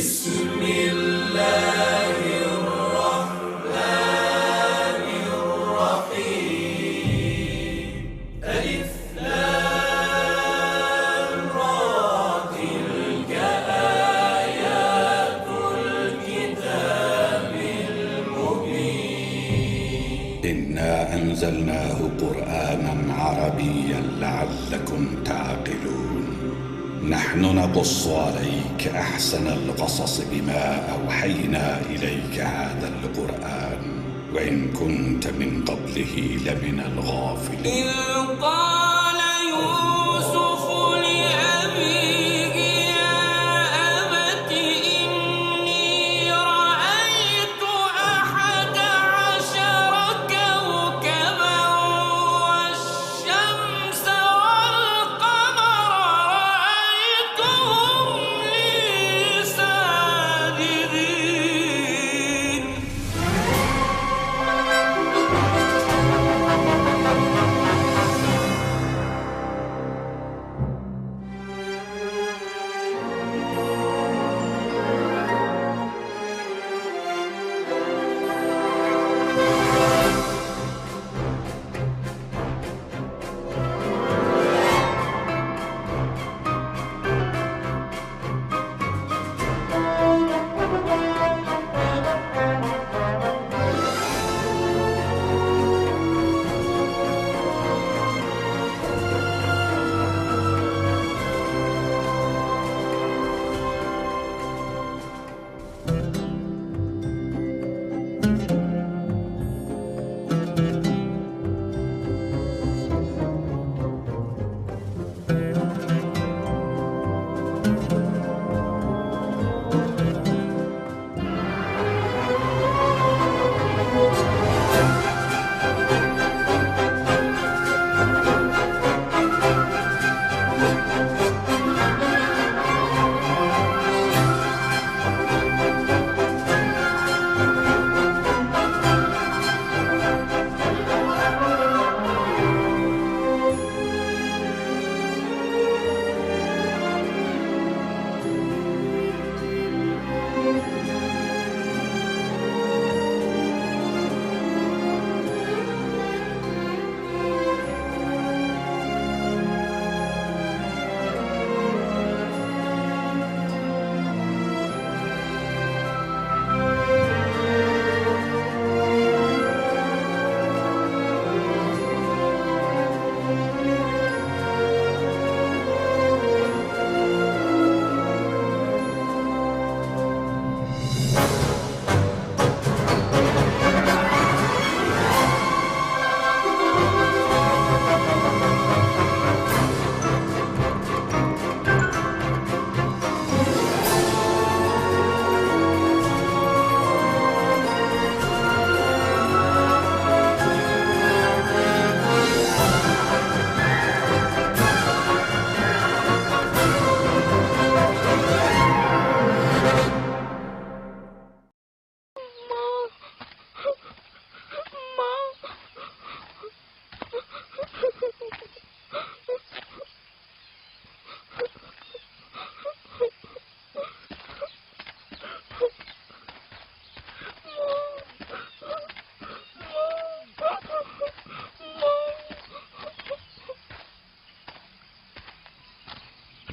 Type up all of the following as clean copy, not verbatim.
بسم الله الرحمن الرحيم ألف لام را تلك آيات الكتاب المبين إنا أنزلناه قرآنا عربيا لعلكم تعقلون نحن نقص عليك أحسن القصص بما أوحينا إليك هذا القرآن وإن كنت من قبله لمن الغافلين إذ قال يوسف لأبيه يا أبت إني رأيت 11 كوكبا والشمس والقمر رأيتهم لي ساجدين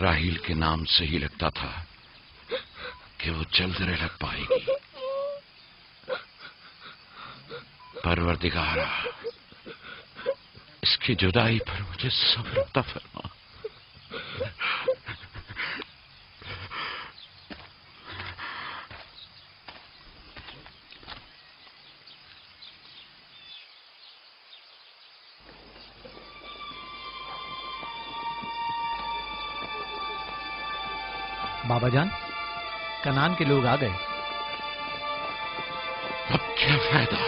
راہیل کے نام سے ہی لگتا تھا کہ وہ جلد رہ پائے گی. پروردگارا اس کی جدائی پر مجھے صبر عطا فرما. بابا جان، کنان کے لوگ آ گئے. اب کیا فائدہ؟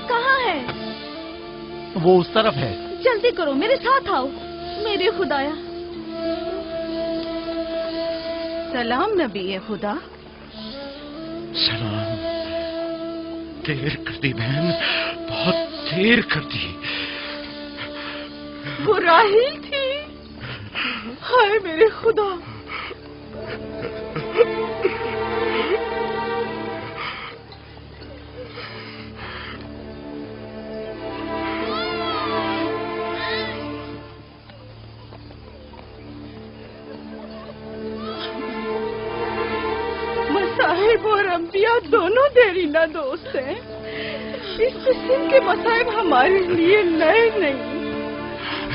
کہاں ہے؟ وہ اس طرف ہے. جلدی کرو، میرے ساتھ آؤ. میرے خدایا. سلام نبی خدا. سلام. دیر کر دی بہن، بہت دیر کر دی. وہ راہیل تھی. ہائے میرے خدا. مصائب اور انبیاء دونوں دیرینہ دوست ہیں. اس قسم کے مصائب ہمارے لیے نئے نہیں.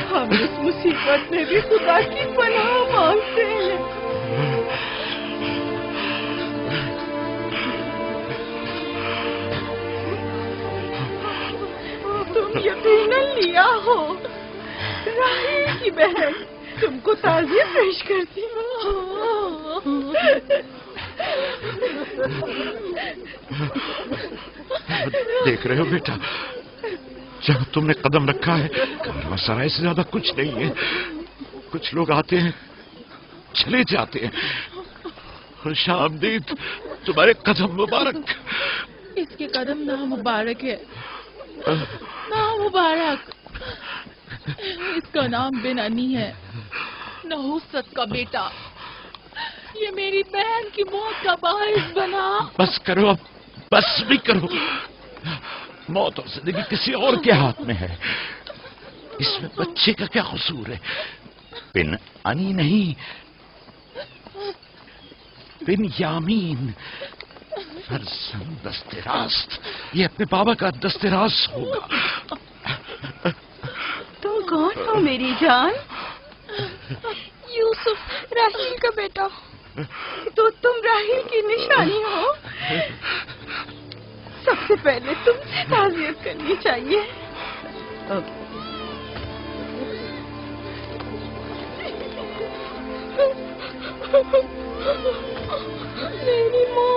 ہم اس مصیبت میں بھی خدا کی پناہ مانگتے ہیں. تم یقیناً لیا ہو. راہیل کی بہن تم کو تعزیت پیش کرتی ہوں. دیکھ رہے ہو بیٹا، جہاں تم نے قدم رکھا ہے کارواں سرائے سے زیادہ کچھ نہیں ہے. کچھ لوگ آتے ہیں چلے جاتے ہیں. خوش آمدید تمہارے قدم مبارک. اس کے قدم نامبارک ہے. نامبارک. اس کا نام بن انی ہے، نحوست کا بیٹا. یہ میری بہن کی موت کا باعث بنا. بس کرو اب، بس بھی کرو. موت اور زندگی کسی اور کے ہاتھ میں ہے. اس میں بچے کا کیا قصور ہے؟ بن انی نہیں، بن یامین. فرزند دست راست. یہ اپنے بابا کا دست راست ہوگا. تم کون ہو میری جان؟ یوسف، راہیل کا بیٹا. تو تم راہیل کی نشانی ہو. سب سے پہلے تم سے تعزیت کرنی چاہیے. میری ماں.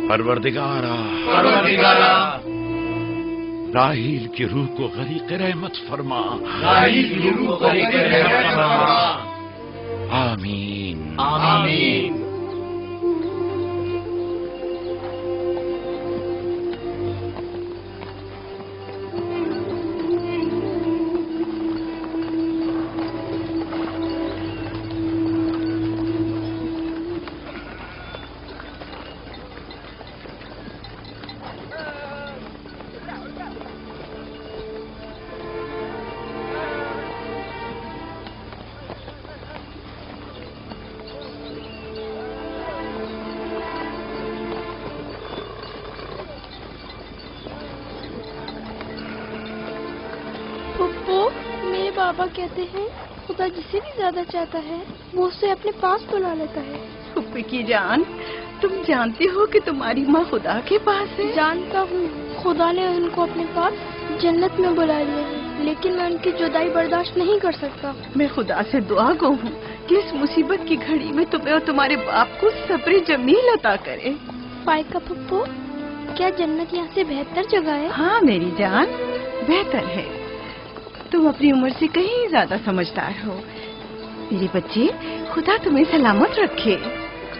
پروردگارا، راہیل کی روح کو غریق رحمت فرما. آمین. آمین. بابا کہتے ہیں خدا جسے بھی زیادہ چاہتا ہے وہ اسے اپنے پاس بلا لیتا ہے. پھپھی کی جان، تم جانتی ہو کہ تمہاری ماں خدا کے پاس ہے؟ جانتا ہوں، خدا نے ان کو اپنے پاس جنت میں بلا لیا ہے، لیکن میں ان کی جدائی برداشت نہیں کر سکتا. میں خدا سے دعا گو ہوں کہ اس مصیبت کی گھڑی میں تمہیں اور تمہارے باپ کو صبر جمیل عطا کرے. فائقہ پھپھو، کیا جنت یہاں سے بہتر جگہ ہے؟ ہاں میری جان، بہتر ہے. تم اپنی عمر سے کہیں زیادہ سمجھدار ہو. میرے بچے، خدا تمہیں سلامت رکھے.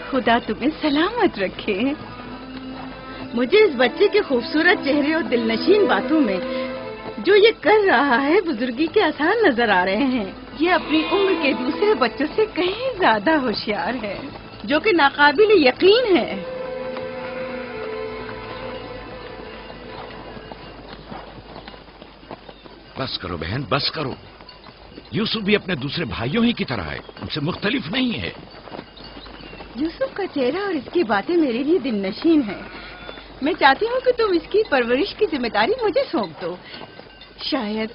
خدا تمہیں سلامت رکھے. مجھے اس بچے کے خوبصورت چہرے اور دلنشین باتوں میں جو یہ کر رہا ہے بزرگی کے آثار نظر آ رہے ہیں. یہ اپنی عمر کے دوسرے بچوں سے کہیں زیادہ ہوشیار ہے، جو کہ ناقابل یقین ہے. بس کرو بہن، بس کرو. یوسف بھی اپنے دوسرے بھائیوں ہی کی طرح ہے، ان سے مختلف نہیں ہے. یوسف کا چہرہ اور اس کی باتیں میرے لیے دل نشین ہیں. میں چاہتی ہوں کہ تم اس کی پرورش کی ذمہ داری مجھے سونپ دو. شاید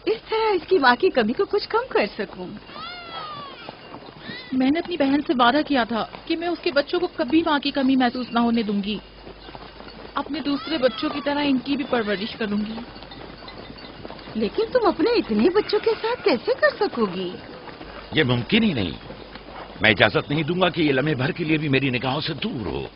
اس طرح اس کی ماں کی کمی کو کچھ کم کر سکوں. میں نے اپنی بہن سے وعدہ کیا تھا کہ میں اس کے بچوں کو کبھی ماں کی کمی محسوس نہ ہونے دوں گی. اپنے دوسرے بچوں کی طرح ان کی بھی پرورش کروں گی. لیکن تم اپنے اتنے بچوں کے ساتھ کیسے کر سکو گی؟ یہ ممکن ہی نہیں. میں اجازت نہیں دوں گا کہ یہ لمحے بھر کے لیے بھی میری نگاہوں سے دور ہو.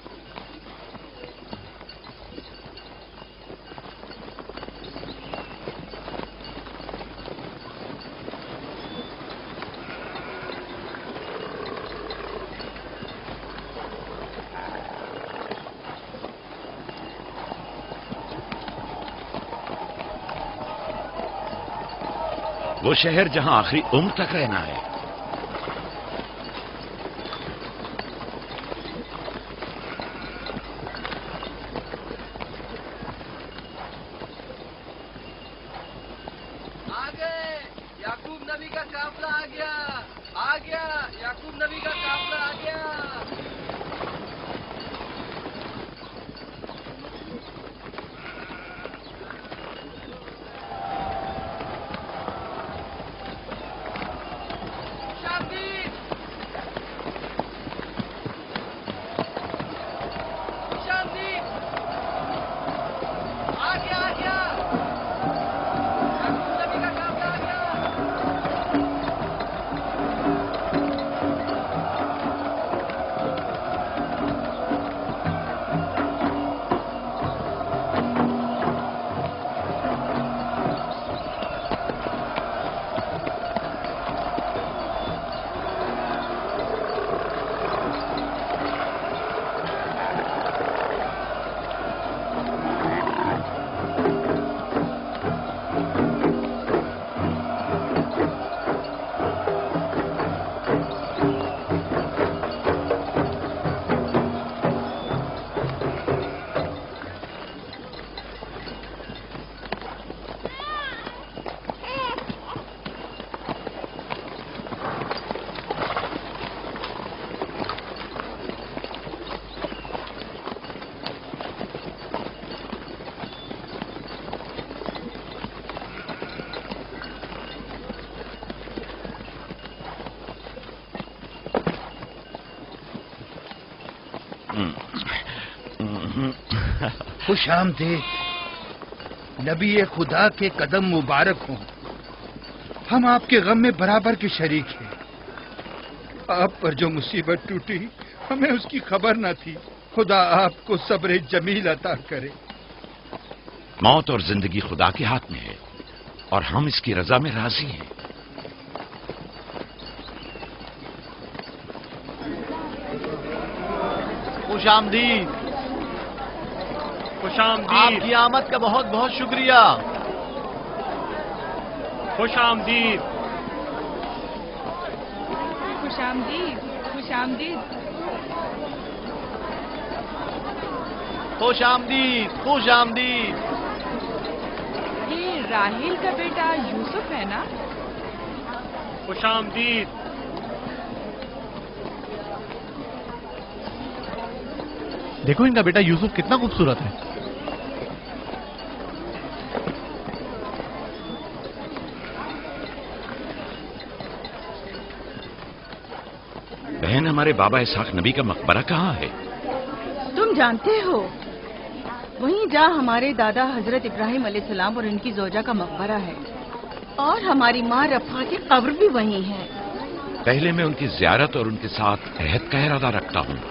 وہ شہر جہاں آخری عمر تک رہنا ہے. یعقوب نبی کا قافلہ آ گیا یعقوب نبی کا قافلہ آ گیا. خوش آمدید. نبی خدا کے قدم مبارک ہوں. ہم آپ کے غم میں برابر کے شریک ہیں. آپ پر جو مصیبت ٹوٹی ہمیں اس کی خبر نہ تھی. خدا آپ کو صبر جمیل عطا کرے. موت اور زندگی خدا کے ہاتھ میں ہے اور ہم اس کی رضا میں راضی ہیں. خوش آمدید. خوش آمدید. آپ کی آمد کا بہت بہت شکریہ. خوش آمدید. خوش آمدید. خوش آمدید. خوش آمدید. خوش آمدید. یہ راہیل کا بیٹا یوسف ہے نا؟ خوش آمدید. دیکھو ان کا بیٹا یوسف کتنا خوبصورت ہے. بہن ہمارے بابا اسحاق نبی کا مقبرہ کہاں ہے؟ تم جانتے ہو وہیں جہاں ہمارے دادا حضرت ابراہیم علیہ السلام اور ان کی زوجہ کا مقبرہ ہے، اور ہماری ماں رفا کی قبر بھی وہیں ہے. پہلے میں ان کی زیارت اور ان کے ساتھ عہد کا ارادہ رکھتا ہوں.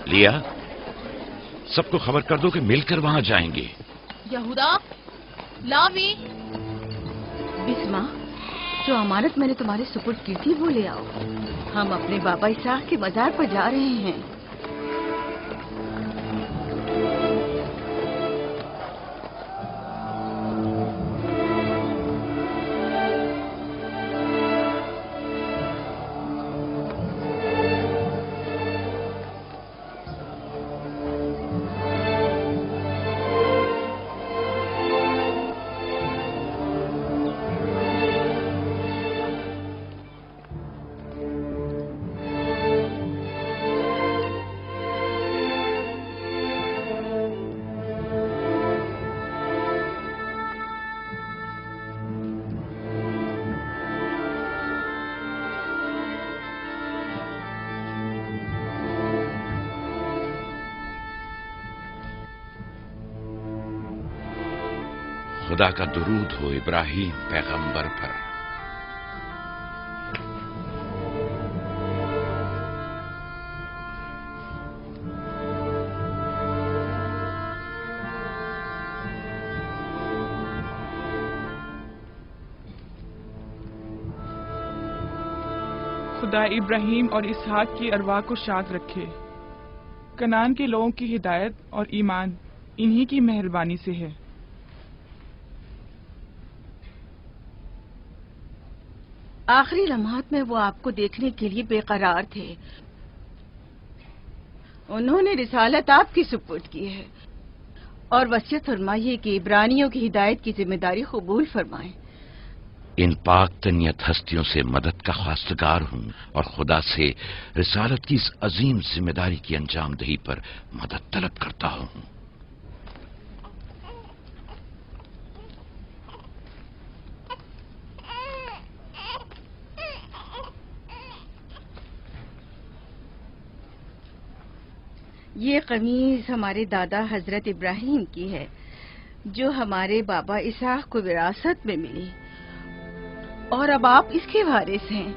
لیا سب کو خبر کر دو کہ مل کر وہاں جائیں گے. یہودا، لاوی، بسما، جو امانت میں نے تمہارے سپرد کی تھی وہ لے آؤ. ہم اپنے بابا اسحاق کے مزار پر جا رہے ہیں. خدا کا درود ہو ابراہیم پیغمبر پر۔ خدا ابراہیم اور اسحاق کی ارواح کو شاد رکھے۔ کنعان کے لوگوں کی ہدایت اور ایمان انہی کی مہربانی سے ہے۔ آخری لمحات میں وہ آپ کو دیکھنے کے لیے بے قرار تھے۔ انہوں نے رسالت آپ کی سپرد کی ہے اور وصیت فرمائی کہ عبرانیوں کی ہدایت کی ذمہ داری قبول فرمائیں۔ ان پاک تنیت ہستیوں سے مدد کا خواستگار ہوں اور خدا سے رسالت کی اس عظیم ذمہ داری کی انجام دہی پر مدد طلب کرتا ہوں۔ یہ قمیض ہمارے دادا حضرت ابراہیم کی ہے جو ہمارے بابا اسحاق کو وراثت میں ملی، اور اب آپ اس کے وارث ہیں۔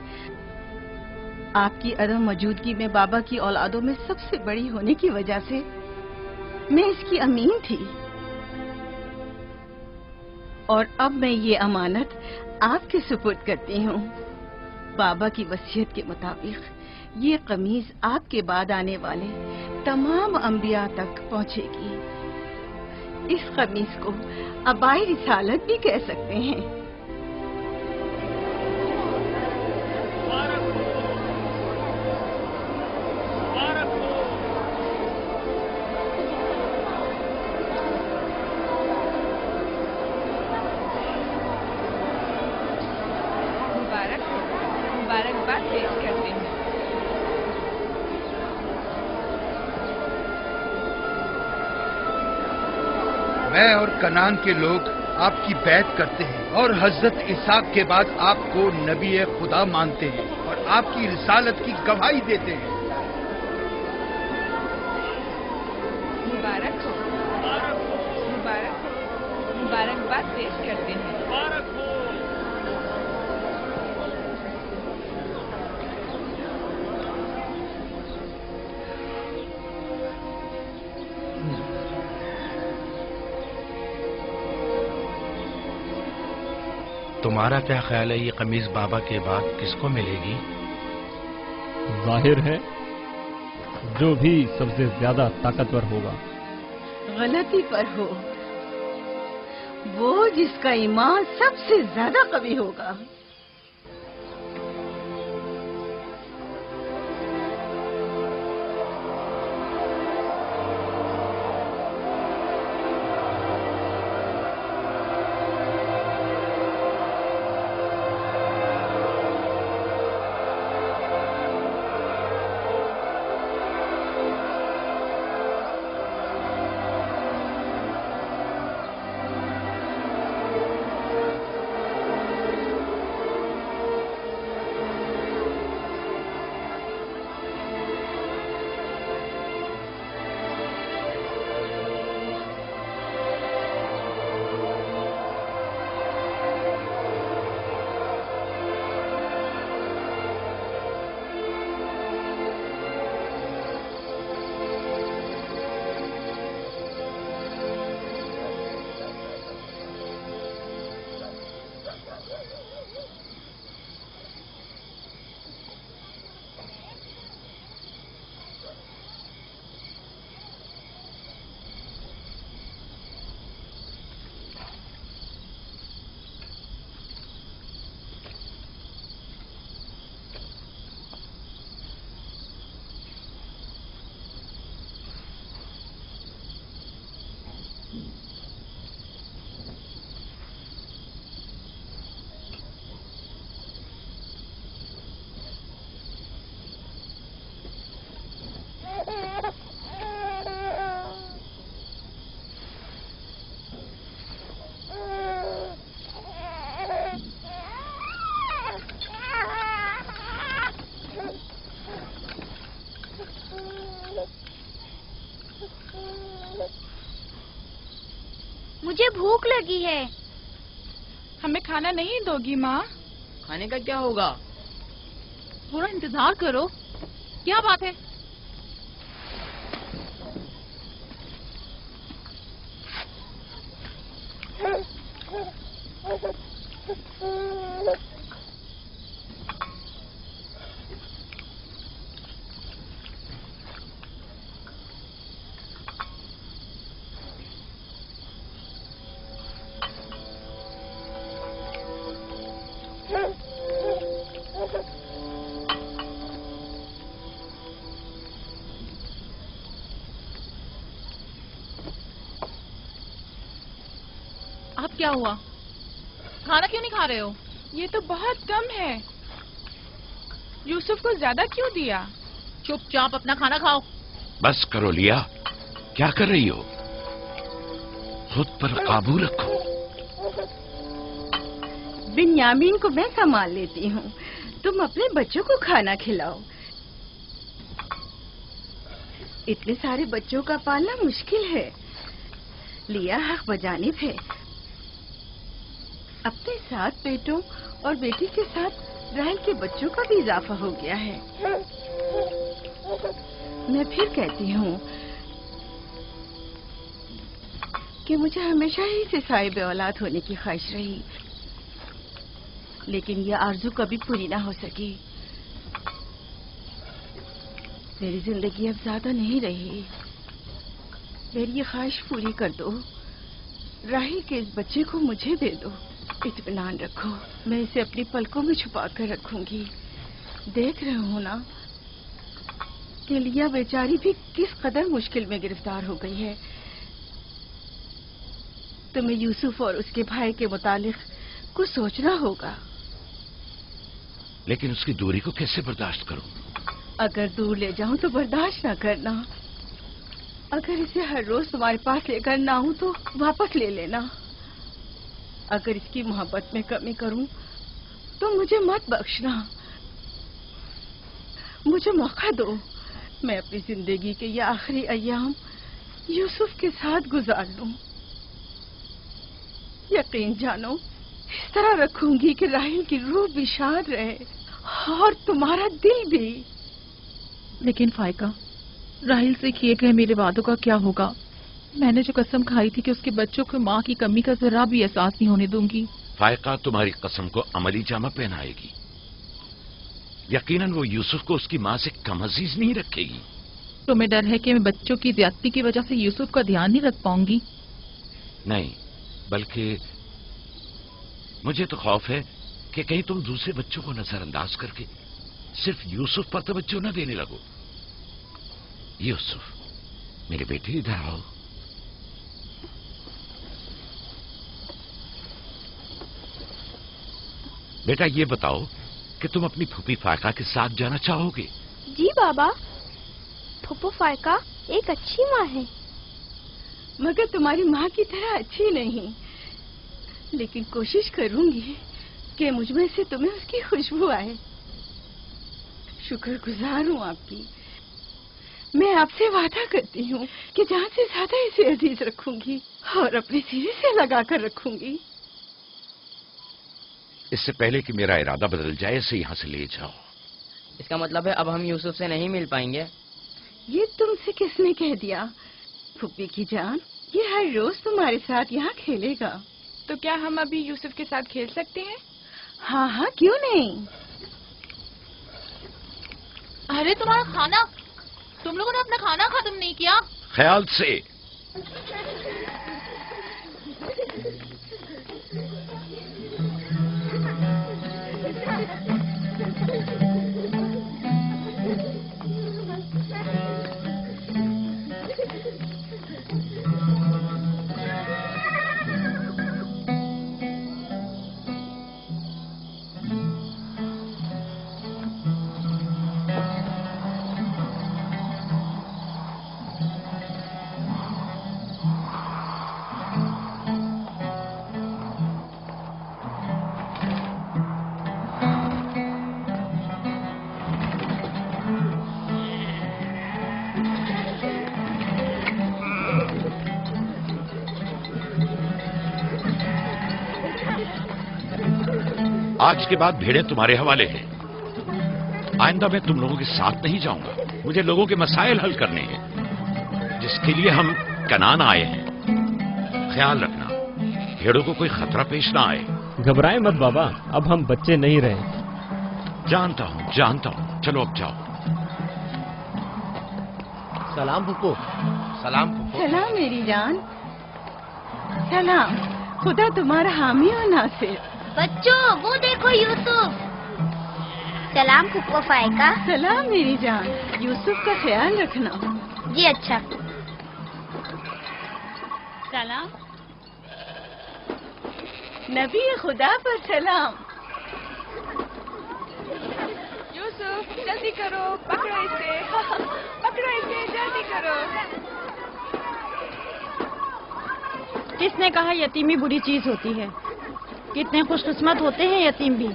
آپ کی عدم موجودگی میں بابا کی اولادوں میں سب سے بڑی ہونے کی وجہ سے میں اس کی امین تھی، اور اب میں یہ امانت آپ کے سپرد کرتی ہوں۔ بابا کی وصیت کے مطابق یہ قمیض آپ کے بعد آنے والے تمام انبیاء تک پہنچے گی۔ اس قمیص کو عبائے رسالت بھی کہہ سکتے ہیں۔ مبارکباد پیش کرتے ہیں۔ میں اور کنعان کے لوگ آپ کی بیعت کرتے ہیں اور حضرت اسحاق کے بعد آپ کو نبی خدا مانتے ہیں اور آپ کی رسالت کی گواہی دیتے ہیں۔ مبارک ہو، مبارکباد پیش کرتے ہیں۔ تمہارا کیا خیال ہے یہ قمیض بابا کے بعد کس کو ملے گی؟ ظاہر ہے جو بھی سب سے زیادہ طاقتور ہوگا۔ غلطی پر ہو، وہ جس کا ایمان سب سے زیادہ قوی ہوگا۔ مجھے بھوک لگی ہے۔ हमें खाना नहीं दोगी माँ? खाने का क्या होगा? थोड़ा इंतजार करो। क्या बात है? अब क्या हुआ? खाना क्यों नहीं खा रहे हो? ये तो बहुत कम है। यूसुफ को ज्यादा क्यों दिया? चुपचाप अपना खाना खाओ। बस करो लिया, क्या कर रही हो? खुद पर काबू रखो। बिन्यामीन को मैं संभाल लेती हूँ, तुम अपने बच्चों को खाना खिलाओ। इतने सारे बच्चों का पालना मुश्किल है। लिया हक बजानिब है। अपने 7 बेटों और बेटी के साथ राहेल के बच्चों का भी इजाफा हो गया है। मैं फिर कहती हूँ कि मुझे हमेशा ही से साहिब औलाद होने की ख्वाहिश रही, लेकिन यह आरज़ू कभी पूरी ना हो सकी। मेरी जिंदगी अब ज्यादा नहीं रही। मेरी ये ख्वाहिश पूरी कर दो। राहेल के इस बच्चे को मुझे दे दो। इत्मीनान रखो, मैं इसे अपनी पलकों में छुपा कर रखूंगी। देख रहे हो ना कि लिया बेचारी भी किस कदर मुश्किल में गिरफ्तार हो गई है। तुम्हें यूसुफ और उसके भाई के मुतालिक कुछ सोचना होगा। लेकिन उसकी दूरी को कैसे बर्दाश्त करूं? अगर दूर ले जाऊं तो बर्दाश्त ना करना। अगर इसे हर रोज तुम्हारे पास लेकर ना आऊं तो वापस ले लेना। अगर इसकी मोहब्बत में कमी करूं तो मुझे मत बख्शना। मुझे मौका दो, मैं अपनी जिंदगी के ये आखिरी अय्याम यूसुफ के साथ गुजार लूं। यकीन जानो, इस तरह रखूंगी कि राहेल की रूह भी शाद रहे और तुम्हारा दिल भी। लेकिन फाइका, राहेल से किए गए मेरे वादों का क्या होगा? मैंने जो कसम खाई थी कि उसके बच्चों को माँ की कमी का जरा भी एहसास नहीं होने दूंगी। फायका तुम्हारी कसम को अमली जामा पहनाएगी। यकीनन वो यूसुफ को उसकी माँ से कम अजीज नहीं रखेगी। तुम्हें डर है कि मैं बच्चों की ज्यादती की वजह से यूसुफ का ध्यान नहीं रख पाऊंगी? नहीं, बल्कि मुझे तो खौफ है कि कहीं तुम दूसरे बच्चों को नजरअंदाज करके सिर्फ यूसुफ पर तवज्जो न देने लगो। यूसुफ, मेरे बेटे, इधर आओ। बेटा, ये बताओ कि तुम अपनी फूफी फायका के साथ जाना चाहोगे? जी बाबा, फूफू फायका एक अच्छी माँ है। मगर तुम्हारी माँ की तरह अच्छी नहीं, लेकिन कोशिश करूंगी कि मुझमें से तुम्हें उसकी खुशबू आए। शुक्रगुजार हूँ आपकी। मैं आपसे वादा करती हूँ कि जान से ज्यादा इसे अजीज रखूंगी और अपने सीने से लगा कर रखूंगी। इससे पहले कि मेरा इरादा बदल जाए, इसे यहाँ से ले जाओ। इसका मतलब है अब हम यूसुफ से नहीं मिल पाएंगे? ये तुमसे किसने कह दिया? फूफी की जान, ये हर रोज तुम्हारे साथ यहाँ खेलेगा। तो क्या हम अभी यूसुफ के साथ खेल सकते हैं? हाँ हाँ, क्यों नहीं। अरे तुम्हारा खाना, तुम लोगों ने अपना खाना खत्म नहीं किया? ख्याल से। आज के बाद भेड़ें तुम्हारे हवाले हैं। आइंदा मैं तुम लोगों के साथ नहीं जाऊंगा। मुझे लोगों के मसाइल हल करने हैं, जिसके लिए हम कनान आए हैं। ख्याल रखना भेड़ों को कोई खतरा पेश ना आए। घबराए मत बाबा, अब हम बच्चे नहीं रहे। जानता हूं। चलो अब जाओ। सलाम फुप्पो। सलाम फुप्पो। सलाम मेरी जान। सलाम। खुदा तुम्हारा हामी और नासिर। बच्चों वो देखो यूसुफ। सलाम फुप्पो फायका। सलाम मेरी जान। यूसुफ का ख्याल रखना। जी अच्छा। सलाम। नबी खुदा पर सलाम। यूसुफ जल्दी करो, पकड़ो इसे। पकड़ो इसे, जल्दी करो। किसने कहा यतीमी बुरी चीज होती है? कितने खुशकिस्मत होते हैं यतीम भी।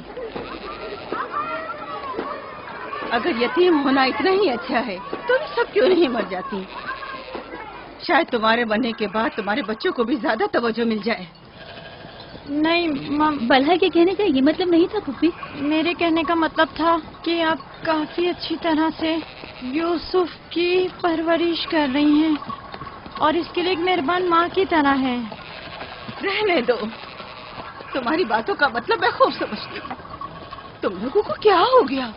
अगर यतीम होना इतना ही अच्छा है, तुम सब क्यों नहीं मर जाती? शायद तुम्हारे बनने के बाद तुम्हारे बच्चों को भी ज्यादा तवज्जो मिल जाए। नहीं बल्हा के कहने का ये मतलब नहीं था पुप्पी। मेरे कहने का मतलब था कि आप काफी अच्छी तरह से यूसुफ की परवरिश कर रही हैं और इसके लिए एक मेहरबान माँ की तरह है। रहने दो, तुम्हारी बातों का मतलब मैं खूब समझती हूँ। तुम लोगों को क्या हो गया?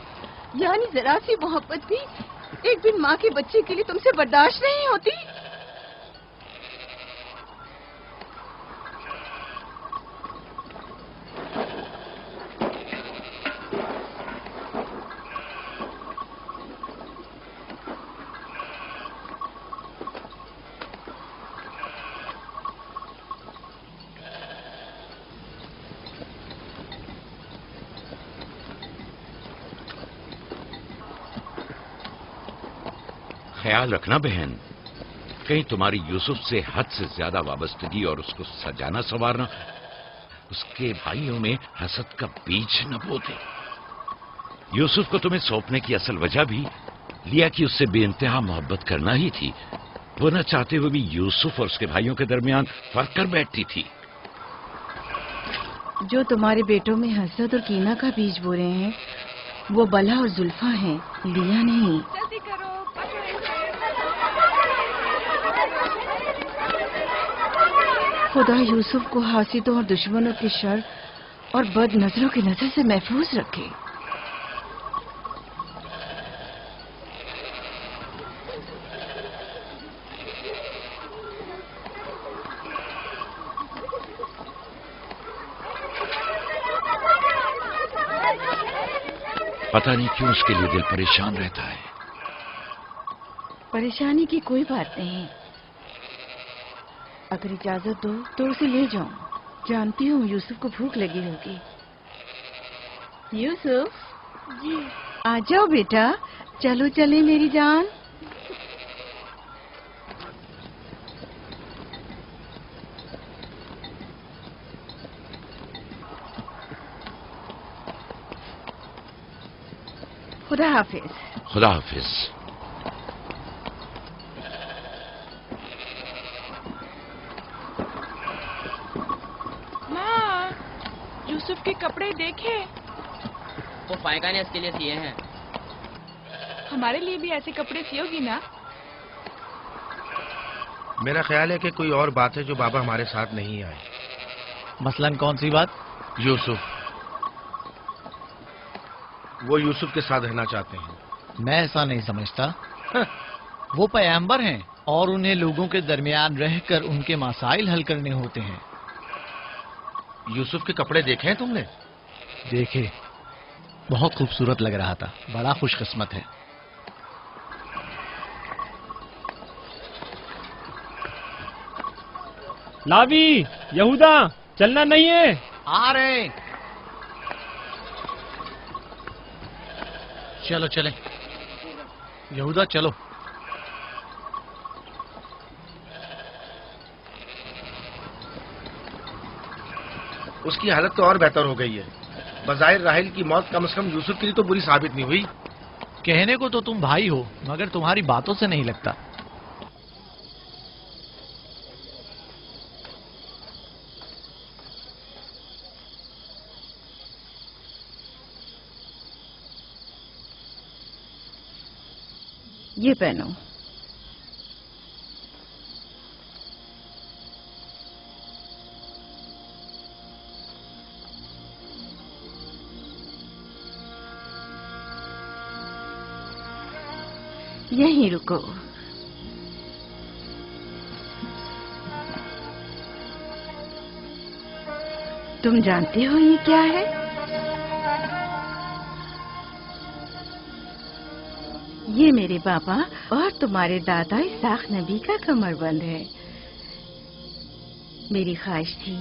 यानी जरा सी मोहब्बत भी एक दिन माँ के बच्चे के लिए तुमसे बर्दाश्त नहीं होती? ख्याल रखना बहन, कहीं तुम्हारी यूसुफ से हद से ज्यादा वाबस्तगी और उसको सजाना संवारना उसके भाइयों में हसद का बीज न बो दे। यूसुफ को तुम्हें सौंपने की असल वजह भी लिया कि उससे बेइंतहा मोहब्बत करना ही थी। वो न चाहते हुए भी यूसुफ और उसके भाइयों के दरमियान फर्क कर बैठती थी। जो तुम्हारे बेटों में हसद और कीना का बीज बो रहे हैं वो बला और जुल्फा हैं, लिया नहीं। जल्दी करो, पकड़ो इसे। खुदा यूसुफ को हासिदों और दुश्मनों की शर और बद नजरों की नजर से महफूज रखे। पता नहीं क्यों उसके लिए दिल परेशान रहता है। परेशानी की कोई बात नहीं। अगर इजाजत दो तो उसे ले जाऊं। जानती हूँ यूसुफ को भूख लगी होगी। यूसुफ जी आ जाओ बेटा, चलो चले मेरी जान। खुदा हाफिज। खुदा हाफिज। माँ, यूसुफ के कपड़े देखे? वो फायका ने इसके लिए सिए हैं। हमारे लिए भी ऐसे कपड़े सियोगी ना? मेरा ख्याल है कि कोई और बात है जो बाबा हमारे साथ नहीं आए। मसलन कौन सी बात? यूसुफ। वो यूसुफ के साथ रहना चाहते हैं। मैं ऐसा नहीं समझता। वो पैगंबर हैं और उन्हें लोगों के दरमियान रहकर उनके मसाइल हल करने होते हैं। यूसुफ के कपड़े देखे हैं तुमने? देखे, बहुत खूबसूरत लग रहा था। बड़ा खुशकिस्मत है। लावी, यहूदा, चलना नहीं है। आ रहे। चलो चले। यहूदा चलो। उसकी हालत तो और बेहतर हो गई है। बज़ाहिर राहिल की मौत कम से कम यूसुफ के लिए तो बुरी साबित नहीं हुई। कहने को तो तुम भाई हो, मगर तुम्हारी बातों से नहीं लगता। یہ پہنو. یہیں رکو. تم جانتے ہو یہ کیا ہے؟ یہ میرے بابا اور تمہارے دادا اسحاق نبی کا کمر بند ہے. میری خواہش تھی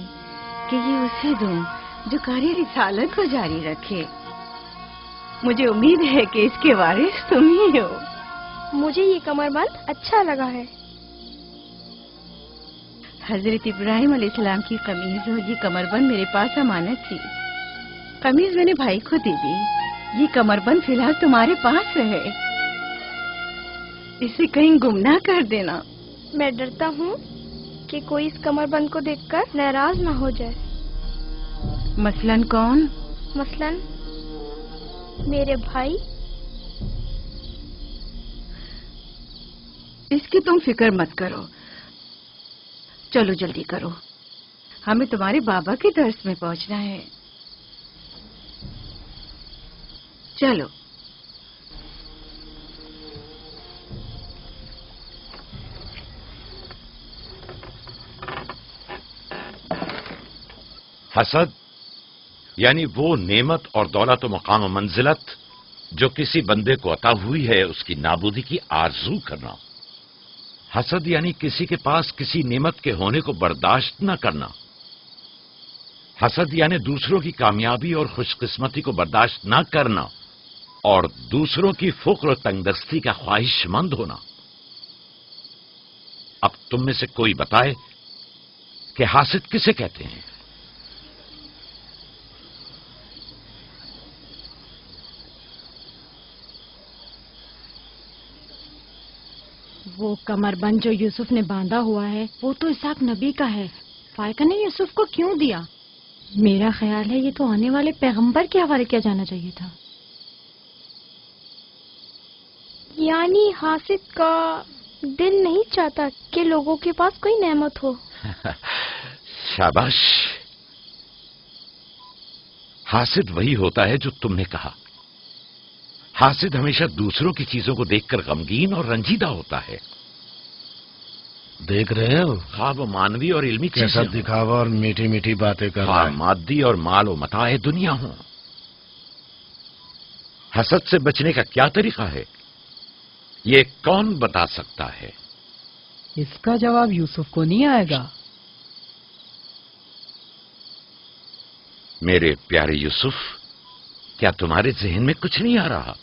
کہ یہ اسے دوں جو کار رسالت کو جاری رکھے. مجھے امید ہے کہ اس کے وارث تم ہی ہو. مجھے یہ کمر بند اچھا لگا ہے. حضرت ابراہیم علیہ السلام کی قمیض اور یہ کمر بند میرے پاس امانت تھی. قمیض میں نے بھائی کو دے دی. یہ کمر بند فی الحال تمہارے پاس رہے. اسے کہیں گم نہ کر دینا. میں ڈرتا ہوں کہ کوئی اس کمر بند کو دیکھ کر ناراض نہ ہو جائے. مثلاً کون؟ مثلاً میرے بھائی. اس کی تم فکر مت کرو. چلو جلدی کرو، ہمیں تمہارے بابا کے درس میں پہنچنا ہے. چلو. حسد یعنی وہ نعمت اور دولت و مقام و منزلت جو کسی بندے کو عطا ہوئی ہے اس کی نابودی کی آرزو کرنا. حسد یعنی کسی کے پاس کسی نعمت کے ہونے کو برداشت نہ کرنا. حسد یعنی دوسروں کی کامیابی اور خوش قسمتی کو برداشت نہ کرنا اور دوسروں کی فقر و تنگدستی کا خواہش مند ہونا. اب تم میں سے کوئی بتائے کہ حاسد کسے کہتے ہیں؟ وہ کمر بند جو یوسف نے باندھا ہوا ہے وہ تو اسحاق نبی کا ہے. فائقہ نے یوسف کو کیوں دیا؟ میرا خیال ہے یہ تو آنے والے پیغمبر کے حوالے کیا جانا چاہیے تھا. یعنی حاسد کا دل نہیں چاہتا کہ لوگوں کے پاس کوئی نعمت ہو. شاباش. حاسد وہی ہوتا ہے جو تم نے کہا. حاسد ہمیشہ دوسروں کی چیزوں کو دیکھ کر غمگین اور رنجیدہ ہوتا ہے. دیکھ رہے ہو خواب و مانوی اور علمی کیسا چیزیں دکھاوا اور میٹھی میٹھی باتیں کر رہا ہے. مادی اور مال و متاع دنیا ہوں. حسد سے بچنے کا کیا طریقہ ہے یہ کون بتا سکتا ہے؟ اس کا جواب یوسف کو نہیں آئے گا. میرے پیارے یوسف، کیا تمہارے ذہن میں کچھ نہیں آ رہا؟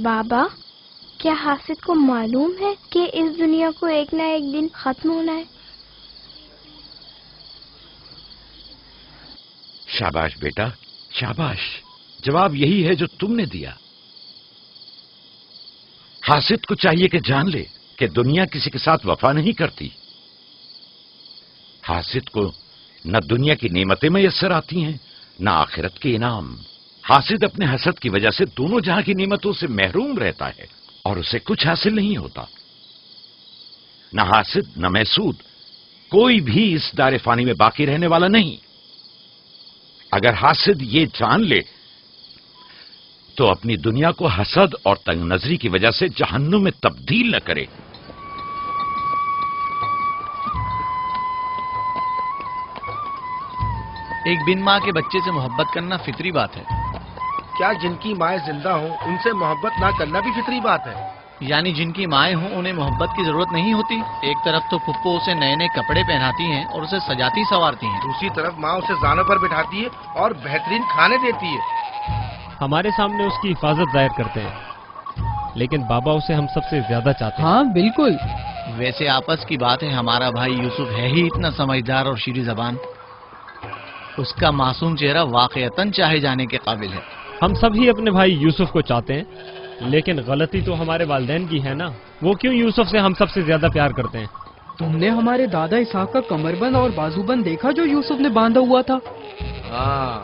بابا، کیا حاسد کو معلوم ہے کہ اس دنیا کو ایک نہ ایک دن ختم ہونا ہے؟ شاباش بیٹا، شاباش. جواب یہی ہے جو تم نے دیا. حاسد کو چاہیے کہ جان لے کہ دنیا کسی کے ساتھ وفا نہیں کرتی. حاسد کو نہ دنیا کی نعمتیں میسر آتی ہیں نہ آخرت کے انعام. حاسد اپنے حسد کی وجہ سے دونوں جہاں کی نعمتوں سے محروم رہتا ہے اور اسے کچھ حاصل نہیں ہوتا. نہ حاسد نہ محسود کوئی بھی اس دار فانی میں باقی رہنے والا نہیں. اگر حاسد یہ جان لے تو اپنی دنیا کو حسد اور تنگ نظری کی وجہ سے جہنم میں تبدیل نہ کرے. ایک بن ماں کے بچے سے محبت کرنا فطری بات ہے. کیا جن کی مائیں زندہ ہوں ان سے محبت نہ کرنا بھی فطری بات ہے؟ یعنی جن کی مائیں ہوں انہیں محبت کی ضرورت نہیں ہوتی. ایک طرف تو پھپھو اسے نئے نئے کپڑے پہناتی ہیں اور اسے سجاتی سنوارتی ہیں، دوسری طرف ماں اسے زانوں پر بٹھاتی ہے اور بہترین کھانے دیتی ہے. ہمارے سامنے اس کی حفاظت ظاہر کرتے ہیں لیکن بابا اسے ہم سب سے زیادہ چاہتے ہیں. ہاں بالکل. ویسے آپس کی بات ہے ہمارا بھائی یوسف ہے ہی اتنا سمجھدار اور شیریں زبان. اس کا معصوم چہرہ واقعتاً چاہے جانے کے قابل ہے. ہم سب ہی اپنے بھائی یوسف کو چاہتے ہیں لیکن غلطی تو ہمارے والدین کی ہے نا. وہ کیوں یوسف سے ہم سب سے زیادہ پیار کرتے ہیں؟ تم نے ہمارے دادا اسحاق کا کمر بند اور بازو بند دیکھا جو یوسف نے باندھا ہوا تھا؟ ہاں،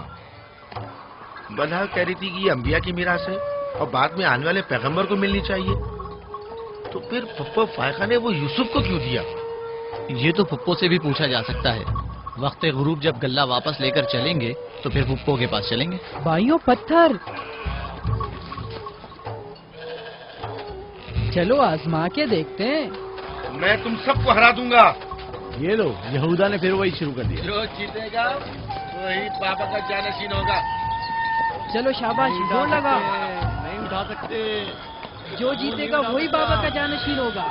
بلہا کہہ رہی تھی کہ یہ انبیاء کی میراث ہے اور بعد میں آنے والے پیغمبر کو ملنی چاہیے. तो फिर पप्पो फायका ने वो यूसुफ को क्यों दिया? ये तो पप्पो से भी पूछा जा सकता है। वक्त गुरूब जब गल्ला वापस लेकर चलेंगे तो फिर पप्पो के पास चलेंगे। भाइयों पत्थर, चलो आजमा के देखते हैं। मैं तुम सबको हरा दूंगा। ये लो, यहूदा ने फिर वही शुरू कर दिया। जो जीतेगा वही बाबा का जानशीन होगा। चलो शाबाश, जोर लगा। नहीं उठा सकते। जो जीतेगा वही बाबा का जानशीन होगा।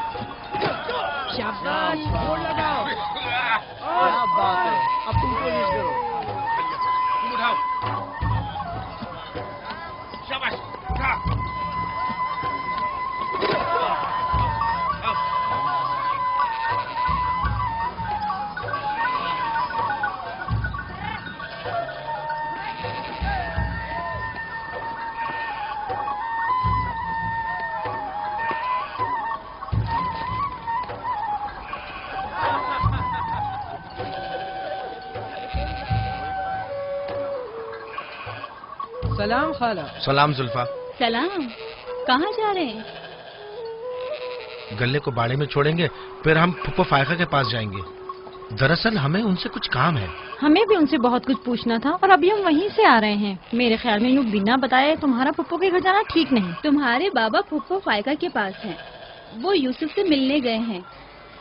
शाबाश, जोर लगाओ। क्या बात है, अब तुम कोशिश करो। तुम उठाओ। शाबाश, उठा। सलाम खाला। सलाम जुल्फा। सलाम। कहाँ जा रहे हैं? गल्ले को बाड़े में छोड़ेंगे, फिर हम फुप्पो फायका के पास जाएंगे। दरअसल हमें उनसे कुछ काम है। हमें भी उनसे बहुत कुछ पूछना था और अभी हम वहीं से आ रहे हैं। मेरे ख्याल में यूँ बिना बताए तुम्हारा फुप्पो के घर जाना ठीक नहीं। तुम्हारे बाबा फुप्पो फायका के पास हैं। वो यूसुफ से मिलने गए हैं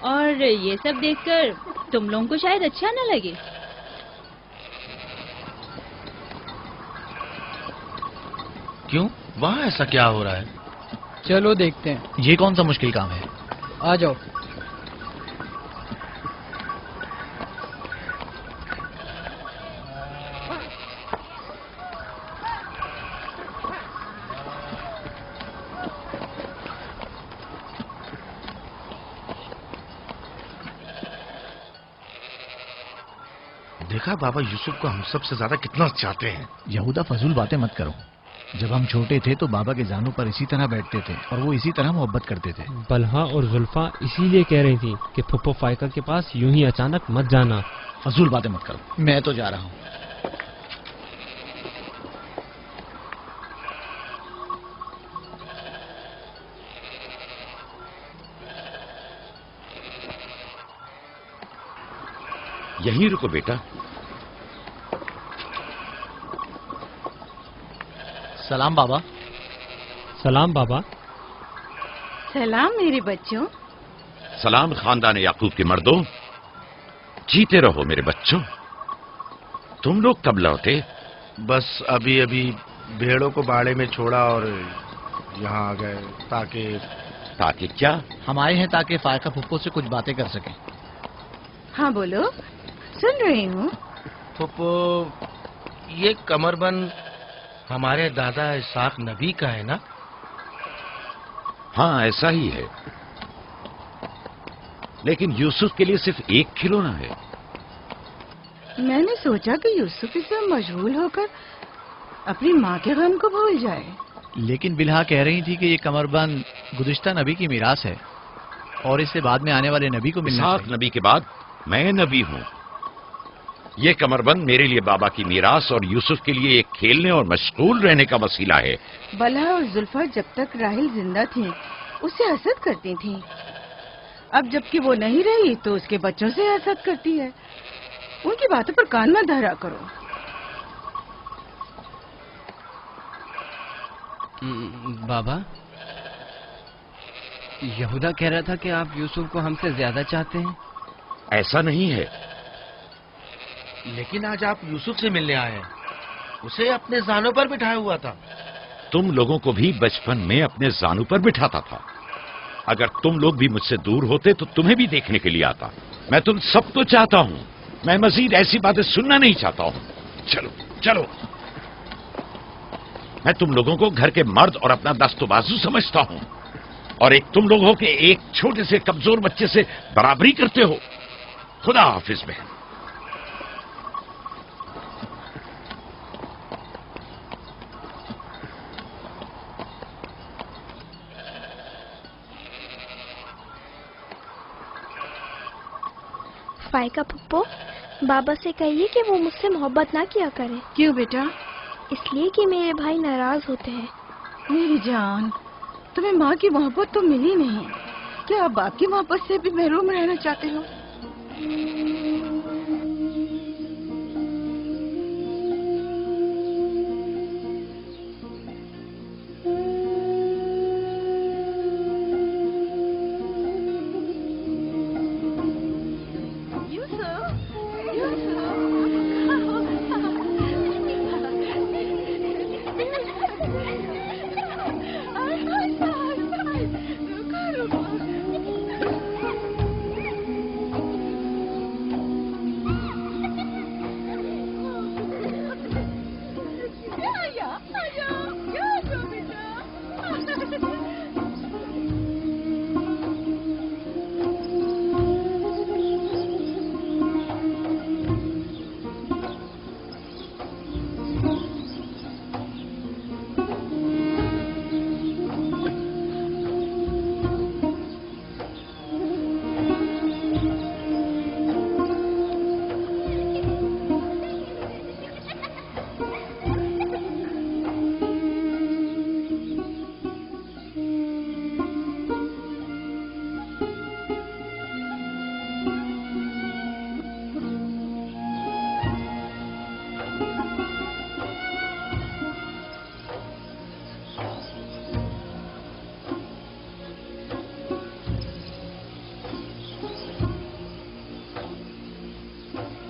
और ये सब देखकर तुम लोगों को शायद अच्छा न लगे। क्यों? वहाँ ऐसा क्या हो रहा है? चलो देखते हैं। ये कौन सा मुश्किल काम है? आ जाओ। देखा बाबा यूसुफ को हम सबसे ज्यादा कितना चाहते हैं। यहूदा फजूल बातें मत करो। जब हम छोटे थे तो बाबा के जानों पर इसी तरह बैठते थे और वो इसी तरह मोहब्बत करते थे। बलहा और जुल्फा इसीलिए कह रही थी कि फुप्पो फायका के पास यूं ही अचानक मत जाना। फजूल बातें मत करो, मैं तो जा रहा हूँ। यहीं रुको बेटा। सलाम बाबा। सलाम बाबा। सलाम मेरे बच्चों। सलाम खानदान याकूब के मर्दों। जीते रहो मेरे बच्चों। तुम लोग कब लौटे? बस अभी अभी भेड़ों को बाड़े में छोड़ा और यहाँ आ गए। ताकि क्या? हम आए हैं ताकि फायका फुप्पो से कुछ बातें कर सकें। हाँ बोलो, सुन रही हूँ। फुप्पो, ये कमरबंद हमारे दादा इसाक नबी का है ना? हाँ ऐसा ही है, लेकिन यूसुफ के लिए सिर्फ एक खिलौना है। मैंने सोचा कि यूसुफ इससे मशगूल होकर अपनी माँ के गम को भूल जाए। लेकिन बिलहा कह रही थी कि ये कमरबंद गुज़िश्ता नबी की मीरास है और इससे बाद में आने वाले नबी को मिलना इसाक नबी के बाद मैं नबी हूँ। ये कमरबंद मेरे लिए बाबा की मीरास और यूसुफ के लिए एक खेलने और मशगूल रहने का वसीला है। बलहा और जुल्फा जब तक राहिल जिंदा थी उससे हसद करती थी। अब जबकि वो नहीं रही तो उसके बच्चों से हसद करती है। उनकी बातों पर कान मत धरा करो। बाबा, यहूदा कह रहा था कि आप यूसुफ को हमसे ज्यादा चाहते हैं। ऐसा नहीं है। लेकिन आज आप यूसुफ से मिलने आए हैं। उसे अपने जानों पर बिठाया हुआ था। तुम लोगों को भी बचपन में अपने जानों पर बिठाता था। अगर तुम लोग भी मुझसे दूर होते तो तुम्हें भी देखने के लिए आता। मैं तुम सबको चाहता हूँ। मैं मजीद ऐसी बातें सुनना नहीं चाहता हूँ। चलो चलो। मैं तुम लोगों को घर के मर्द और अपना दस्तबाजू समझता हूँ और एक तुम लोग हो के एक छोटे से कमजोर बच्चे से बराबरी करते हो। खुदा हाफिज बहन। फायका फुप्पो, बाबा से कहिए कि वो मुझसे मोहब्बत ना किया करे। क्यों बेटा? इसलिए कि मेरे भाई नाराज होते हैं। मेरी जान, तुम्हें माँ की मोहब्बत तो मिली नहीं। क्या आप बाप की मोहब्बत से भी महरूम रहना चाहते हो?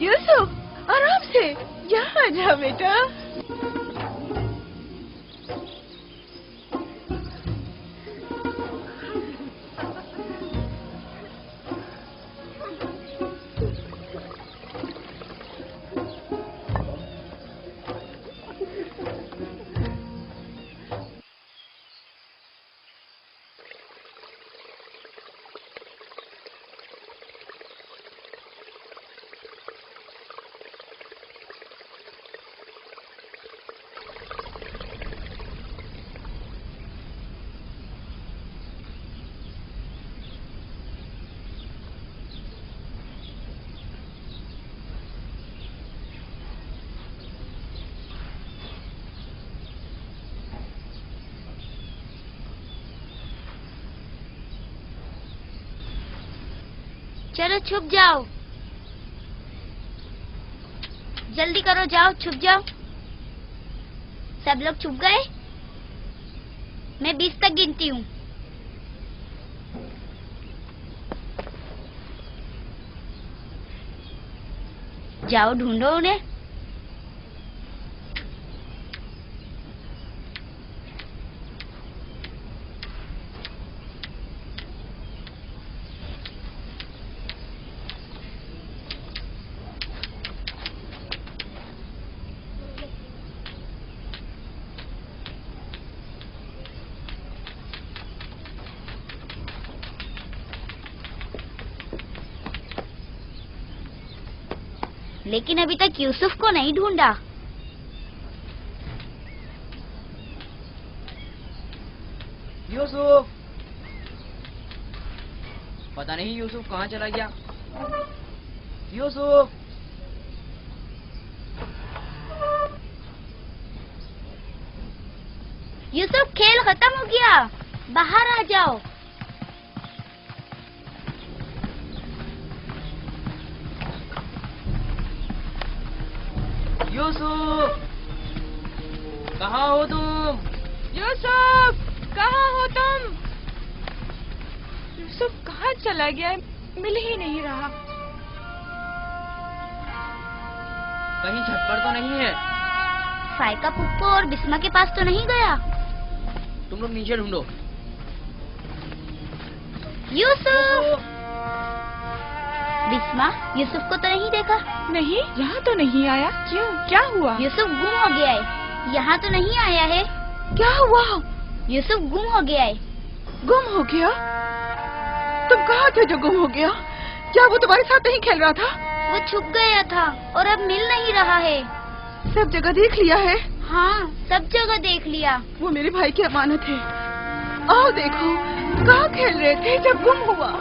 यूसुफ, आराम से, यहाँ आ जा बेटा। चलो छुप जाओ, जल्दी करो, जाओ छुप जाओ। सब लोग छुप गए? मैं 20 तक गिनती हूँ। जाओ ढूंढो उन्हें। लेकिन अभी तक यूसुफ को नहीं ढूंढा। यूसुफ, पता नहीं यूसुफ कहाँ चला गया। यूसुफ, यूसुफ, खेल खत्म हो गया, बाहर आ जाओ। यूसुफ, कहाँ हो तुम? यूसुफ, कहाँ हो तुम? यूसुफ कहाँ चला गया है? मिल ही नहीं रहा। कहीं छत पर तो नहीं है? फाइका पुप्पो और बिस्मा के पास तो नहीं गया? तुम लोग नीचे ढूंढो। यूसुफ, बिस्मा, यूसुफ को तो नहीं देखा? नहीं, यहाँ तो नहीं आया। क्यों, क्या हुआ? यूसुफ गुम हो गया है, यहाँ तो नहीं आया है। क्या हुआ? यूसुफ गुम हो गया है। गुम हो गया? तुम कहाँ थे जो गुम हो गया? क्या वो तुम्हारे साथ नहीं खेल रहा था? वो छुप गया था और अब मिल नहीं रहा है। सब जगह देख लिया है? हाँ, सब जगह देख लिया। वो मेरे भाई की अमानत है। आओ देखो, कहाँ खेल रहे थे जब गुम हुआ?